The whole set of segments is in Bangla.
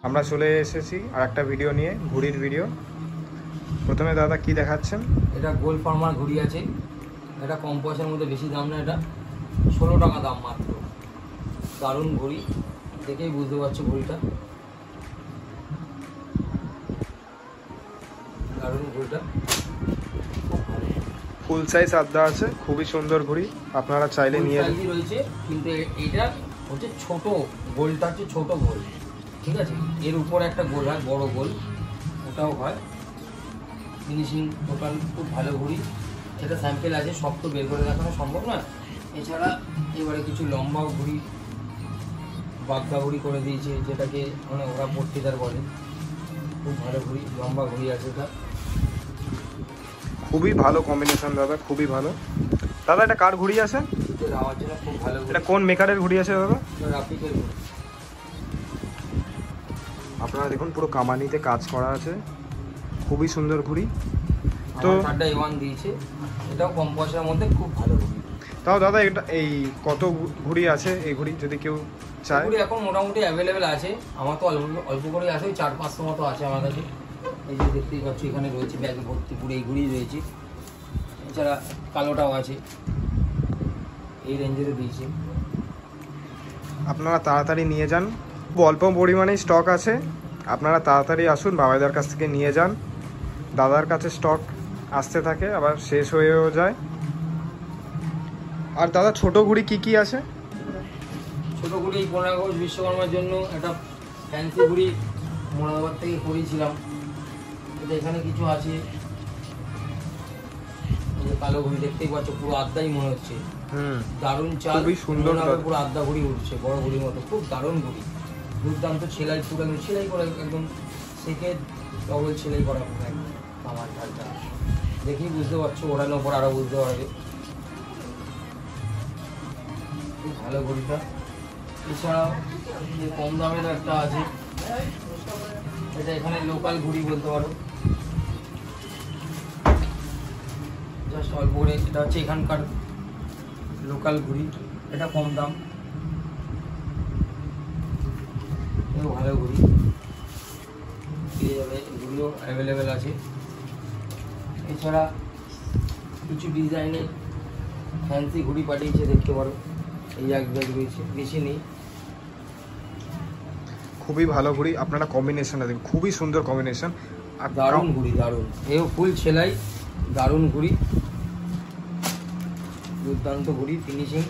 আমরা চলে এসেছি আর একটা ভিডিও নিয়ে, ঘুড়ির ভিডিও। প্রথমে দাদা কি দেখাচ্ছেন? এটা গোল ফার্মার ঘুড়ি আছে। এটা কম পয়সার মধ্যে, বেশি দাম না। এটা 16 টাকা দাম মাত্র। দারুণ ঘড়ি, দেখেই বুঝতে পারছো ঘড়িটা। দারুণ ঘড়িটা, ফুল সাইজ আদ্যা আছে, খুবই সুন্দর ঘড়ি, আপনারা চাইলে নিয়ে রয়েছে। কিন্তু এটা হচ্ছে ছোট গোলটা, হচ্ছে ছোট গোল, ঠিক আছে। এর উপর একটা গোল হয়, বড় গোল, ওটাও হয়। ফিনিশিং টোটাল খুব ভালো ঘড়ি। সেটা স্যাম্পেল আছে, সব তো বের করে দেখানো সম্ভব নয়। এছাড়া এবারে কিছু লম্বা ঘড়ি, বাগদা ঘড়ি করে দিয়েছে, যেটাকে মানে ওরা পট্টিদার বলে। খুব ভালো ঘড়ি, লম্বা ঘড়ি আছে। এটা খুবই ভালো কম্বিনেশন দাদা, খুবই ভালো। দাদা এটা কার ঘড়ি আছে? যাওয়ার জন্য খুব ভালো। এটা কোন মেকারের ঘড়ি আছে দাদা? রাফিকের ঘড়ি। আপনারা দেখুন পুরো কামানিতে কাজ করা আছে, খুবই সুন্দর ঘড়ি। তো চারটা A1 দিয়েছে, এটাও কম পয়সার মধ্যে খুব ভালো ঘড়ি। তাও দাদা এটা এই কত ঘড়ি আছে এই ঘড়ি, যদি কেউ চায়? ঘড়ি এখন মোটামুটি অ্যাভেলেবেল আছে। আমার তো অল্প করে আছে, ওই 4-500 মতো আছে আমার কাছে। এই যে দেখতেই পাচ্ছি এখানে রয়েছে ব্যাগে ভর্তি, পুরো এই ঘড়ি রয়েছে। এছাড়া কালোটাও আছে, এই রেঞ্জেরও দিয়েছে। আপনারা তাড়াতাড়ি নিয়ে যান, খুব অল্প পরিমাণে স্টক আছে, আপনারা তাড়াতাড়ি আসুন, বাবাইদার কাছ থেকে নিয়ে যান। দাদার কাছে স্টক আসতে থাকে, আবার শেষ হয়েও যায়। আর দাদা ছোট ঘড়ি কি কি আছে? ছোটো ঘড়ি 15 আগস্ট বিশ্বকর্মার জন্য একটা ফ্যান্সি ঘড়ি মোরাদাবাদ থেকে করিয়েছিলাম। এটা এখানে কিছু আছে। কালো ঘড়ি দেখতেই পাচ্ছ, পুরো আদ্দাই মনে হচ্ছে। দারুণ চাল, খুবই সুন্দর, পুরো আদ্দা ঘড়ি উঠছে, বড় ঘড়ির মতো। খুব দারুণ ঘড়ি, দুর্দান্ত। সেলাই, পুরো সেলাই করা, একদম সেকে ডবল সেলাই করা আমার ঝালটা দেখেই বুঝতে পারছো। ওড়ানোর পর আরো বুঝতে পারবে। খুব ভালো ঘড়িটা। এছাড়াও যে কম দামের একটা আছে, এটা এখানে লোকাল ঘড়ি বলতে পারো, জাস্ট অল্প করে। এটা হচ্ছে এখানকার লোকাল ঘড়ি, এটা কম দাম, এটাও ভালো ঘড়ি, পেয়ে যাবে। এগুলো অ্যাভেলেবেল আছে। এছাড়া কিছু ডিজাইনের ফ্যান্সি ঘড়ি পাঠিয়েছে, দেখতে পারো। এই এক ব্যাগ রয়েছে, বেশি নেই। খুবই ভালো ঘড়ি, আপনারা কম্বিনেশনটা দেখুন, খুবই সুন্দর কম্বিনেশন। আর দারুণ ঘড়ি, দারুণ। এও ফুল সেলাই, দারুণ ঘড়ি, দুর্দান্ত ঘড়ি। ফিনিশিং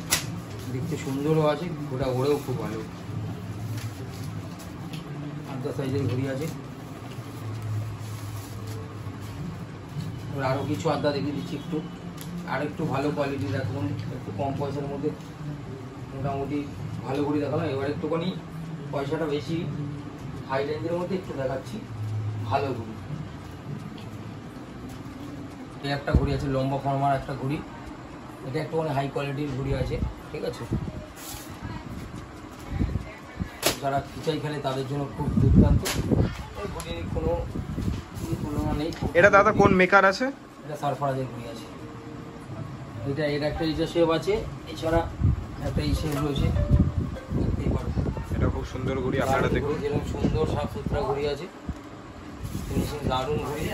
দেখতে সুন্দরও আছে, ঘোড়া ওড়েও খুব ভালো। আধা সাইজের ঘড়ি আছে। আরও কিছু আধা দেখিয়ে দিচ্ছি একটু, আর একটু ভালো কোয়ালিটির এখন, একটু কম পয়সার মধ্যে মোটামুটি ভালো ঘড়ি দেখালাম। এবার একটুখানি পয়সাটা বেশি, হাই রেঞ্জের মধ্যে একটু দেখাচ্ছি ভালো ঘড়ি। এই একটা ঘড়ি আছে, লম্বা ফর্মার একটা ঘড়ি। এটা একটুখানি হাই কোয়ালিটির ঘড়ি আছে, ঠিক আছে। যারা খিচাই খেলে তাদের জন্য খুব দুর্দান্ত। এই ঘড়ির কোনো তুলনা নেই। এটা দাদা কোন মেকার আছে? এটা সারফারাজের ঘড়ি আছে। এটা এর একটা শেপ আছে, এছাড়া একটা শেপ রয়েছে, দেখতেই পারো। এটা খুব সুন্দর ঘড়ি, আপনারা দেখুন। যেরকম সুন্দর সাফ সুতরা ঘড়ি আছে, ফিনিশিং দারুণ ঘড়ি,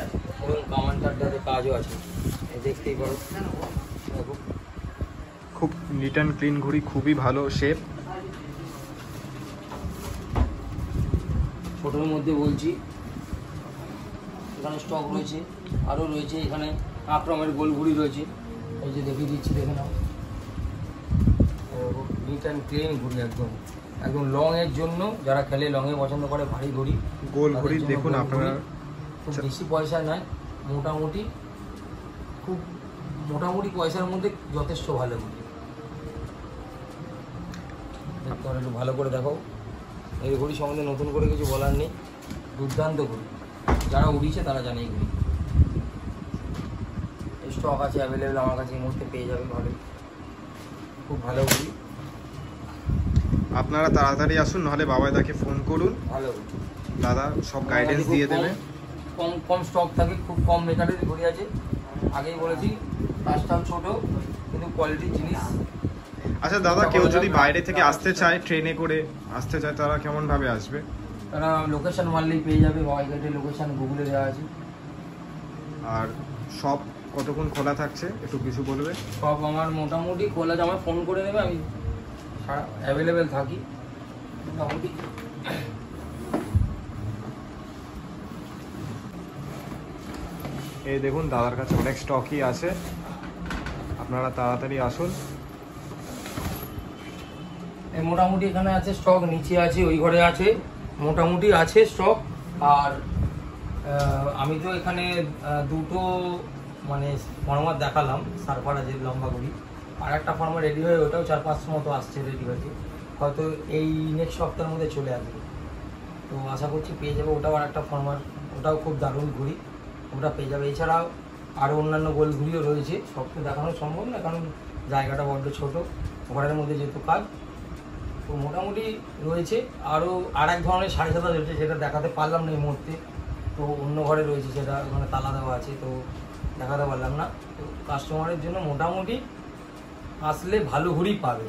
এবং কামানটারটাতে কাজও আছে, দেখতেই পারো। খুব নিট অ্যান্ড ক্লিন ঘড়ি, খুবই ভালো শেপ। ছোটোর মধ্যে বলছি, এখানে স্টক রয়েছে, আরও রয়েছে। এখানে আক্রমের গোল ঘড়ি রয়েছে, এই যে দেখিয়ে দিচ্ছি, দেখে নাও। নিট অ্যান্ড ক্লিন ঘড়ি, একদম একদম লংয়ের জন্য, যারা খেলে লংয়ে পছন্দ করে, ভারী ঘড়ি, গোল ঘড়ি দেখুন আপনারা। খুব বেশি পয়সা নয়, মোটামুটি খুব মোটামুটি পয়সার মধ্যে যথেষ্ট ভালো ঘড়ি। দেখতে একটু ভালো করে দেখো। এই ঘড়ি সম্বন্ধে নতুন করে কিছু বলার নেই, দুর্দান্ত ঘড়ি। যারা উড়িয়েছে তারা জানে এই ঘড়ি। স্টক আছে অ্যাভেলেবেল আমার কাছে, এই মুহূর্তে পেয়ে যাবেন ভালো, খুব ভালো ঘড়ি। আপনারা তাড়াতাড়ি আসুন, নাহলে বাবাইদাকে ফোন করুন, ভালো দাদা সব গাইডেন্স দিয়ে দেবে। কম কম স্টক থাকে, খুব কম মেকারের ঘড়ি আছে। আগেই বলেছি, কাস্টম ছোটো কিন্তু কোয়ালিটির জিনিস। আচ্ছা দাদা, কেউ যদি বাইরে থেকে আসতে চায়, ট্রেনে করে আসতে চায়, তারা কেমন ভাবে আসবে? তারা লোকেশন মারলেই পেয়ে যাবে, বাবাইঘাটের লোকেশন গুগলে দেওয়া আছে। আর সব কতক্ষণ খোলা থাকছে একটু কিছু বলবে? সব আমার মোটামুটি খোলা, আমার ফোন করে দেবে, আমি অ্যাভেলেবেল থাকি মোটামুটি। এই দেখুন দাদার কাছে অনেক স্টকই আছে, আপনারা তাড়াতাড়ি আসুন। এই মোটামুটি এখানে আছে স্টক, নিচে আছে, ওই ঘরে আছে, মোটামুটি আছে স্টক। আর আমি তো এখানে দুটো মানে ফর্মার দেখালাম, সারফারা যে লম্বা করি, আর একটা ফর্মার রেডি হয়ে ওটাও 4-5 মতো আসছে, রেডি হয়েছে, হয়তো এই নেক্সট সপ্তাহের মধ্যে চলে আসবে। তো আশা করছি পেয়ে যাবে, ওটাও আর একটা ফর্মার, ওটাও খুব দারুণ ঘুড়ি, ওটা পেয়ে যাবে। এছাড়াও আরও অন্যান্য গোল ঘুড়িও রয়েছে, সবকে দেখানো সম্ভব না কারণ জায়গাটা বড্ড ছোটো, ঘরের মধ্যে যেহেতু কাজ। তো মোটামুটি রয়েছে আরও আর এক ধরনের 7.5 রয়েছে, সেটা দেখাতে পারলাম না এই মুহূর্তে, তো অন্য ঘরে রয়েছে, সেটা ওখানে তালা দেওয়া আছে, তো দেখাতে পারলাম না। তো কাস্টমারের জন্য মোটামুটি আসলে ভালো ঘুড়ি পাবে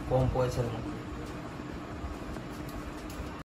কম পয়সার মধ্যে।